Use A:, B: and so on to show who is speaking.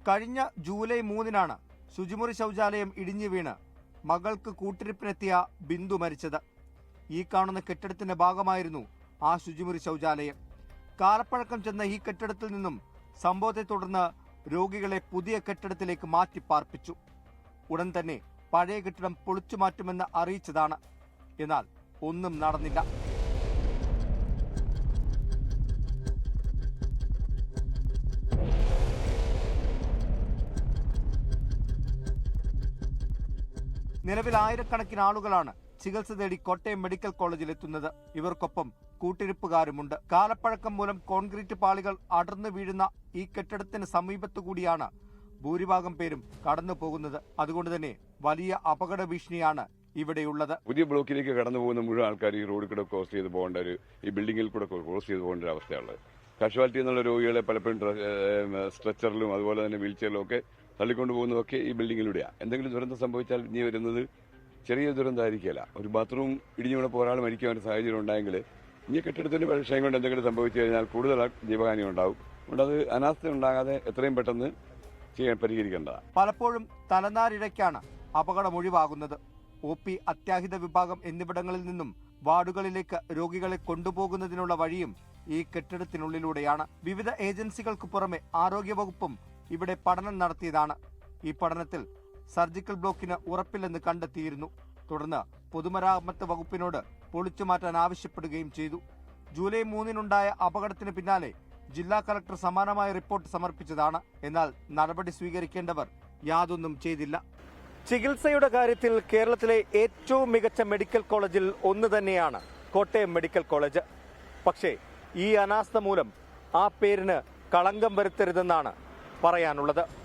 A: കഴിഞ്ഞ ജൂലൈ 3-നാണ് ശുചിമുറി ശൗചാലയം ഇടിഞ്ഞു വീണ് മകൾക്ക് കൂട്ടിരിപ്പിനെത്തിയ ബിന്ദു മരിച്ചത്. ഈ കാണുന്ന കെട്ടിടത്തിന്റെ ഭാഗമായിരുന്നു ആ ശുചിമുറി ശൗചാലയം. കാലപ്പഴക്കം ചെന്ന ഈ കെട്ടിടത്തിൽ നിന്നും സംഭവത്തെ തുടർന്ന് രോഗികളെ പുതിയ കെട്ടിടത്തിലേക്ക് മാറ്റി പാർപ്പിച്ചു. ഉടൻ തന്നെ പഴയ കെട്ടിടം പൊളിച്ചു മാറ്റുമെന്ന് അറിയിച്ചതാണ്. എന്നാൽ ഒന്നും നടന്നില്ല. നിലവിൽ ആയിരക്കണക്കിന് ആളുകളാണ് ചികിത്സ തേടി കോട്ടയം മെഡിക്കൽ കോളേജിൽ എത്തുന്നത്. ഇവർക്കൊപ്പം കൂട്ടിരിപ്പുകാരുമുണ്ട്. കാലപ്പഴക്കം മൂലം കോൺക്രീറ്റ് പാളികൾ അടർന്നു വീഴുന്ന ഈ കെട്ടിടത്തിന് സമീപത്തു കൂടിയാണ് ഭൂരിഭാഗം പേരും കടന്നു പോകുന്നത്. അതുകൊണ്ട് തന്നെ വലിയ അപകട ഭീഷണിയാണ് ഇവിടെയുള്ളത്.
B: പുതിയ ബ്ലോക്കിലേക്ക് കടന്നു പോകുന്ന മുഴുവൻ ആൾക്കാർ ഈ റോഡിൽ കൂടെ ക്രോസ് ചെയ്ത് പോകേണ്ട ഈ ബിൽഡിങ്ങിൽ കൂടെ ക്രോസ് ചെയ്ത് പോകേണ്ട ഒരു അവസ്ഥയുള്ളത്. കാഷ്വാലിറ്റി എന്നുള്ള രോഗികളെ പലപ്പോഴും സ്ട്രെച്ചറിലും അതുപോലെ തന്നെ വീൽ ചെയറിലും ഒക്കെ തള്ളിക്കൊണ്ടു പോകുന്നതൊക്കെ ഈ ബിൽഡിങ്ങിലൂടെയാണ്. എന്തെങ്കിലും ദുരന്തം സംഭവിച്ചാൽ ഇനി വരുന്നത് ചെറിയ ദുരന്തമായിരിക്കില്ല. ഒരു ബാത്റൂം ഇടിഞ്ഞു വീണപ്പോൾ ഒരാൾ മരിക്കാൻ ഒരു സാഹചര്യം ഉണ്ടായെങ്കിൽ ഇനി കെട്ടിടത്തിന്റെ വിഷയം കൊണ്ട് എന്തെങ്കിലും സംഭവിച്ചു കഴിഞ്ഞാൽ കൂടുതൽ ജീവഹാനി ഉണ്ടാവും. അതുകൊണ്ട് അത് അനാസ്ഥ ഉണ്ടാകാതെ എത്രയും പെട്ടെന്ന് പരിഹരിക്കേണ്ടതാണ്.
A: പലപ്പോഴും തലനാരിഴയ്ക്കാണ് അപകടം ഒഴിവാകുന്നത്. OP, അത്യാഹിത വിഭാഗം എന്നിവിടങ്ങളിൽ നിന്നും വാർഡുകളിലേക്ക് രോഗികളെ കൊണ്ടുപോകുന്നതിനുള്ള വഴിയും ഈ കെട്ടിടത്തിനുള്ളിലൂടെയാണ്. വിവിധ ഏജൻസികൾക്ക് പുറമെ ആരോഗ്യവകുപ്പും ഇവിടെ പഠനം നടത്തിയതാണ്. ഈ പഠനത്തിൽ സർജിക്കൽ ബ്ലോക്കിന് ഉറപ്പില്ലെന്ന് കണ്ടെത്തിയിരുന്നു. തുടർന്ന് പൊതുമരാമത്ത് വകുപ്പിനോട് പൊളിച്ചു മാറ്റാൻ ആവശ്യപ്പെടുകയും ചെയ്തു. ജൂലൈ 3-നുണ്ടായ അപകടത്തിന് പിന്നാലെ ജില്ലാ കളക്ടർ സമാനമായ റിപ്പോർട്ട് സമർപ്പിച്ചതാണ്. എന്നാൽ നടപടി സ്വീകരിക്കേണ്ടവർ യാതൊന്നും ചെയ്തില്ല. ചികിത്സയുടെ കാര്യത്തിൽ കേരളത്തിലെ ഏറ്റവും മികച്ച മെഡിക്കൽ കോളേജിൽ ഒന്ന് തന്നെയാണ് കോട്ടയം മെഡിക്കൽ കോളേജ്. പക്ഷേ ഈ അനാസ്ഥ മൂലം ആ പേരിന് കളങ്കം വരുത്തരുതെന്നാണ് പറയാനുള്ളത്.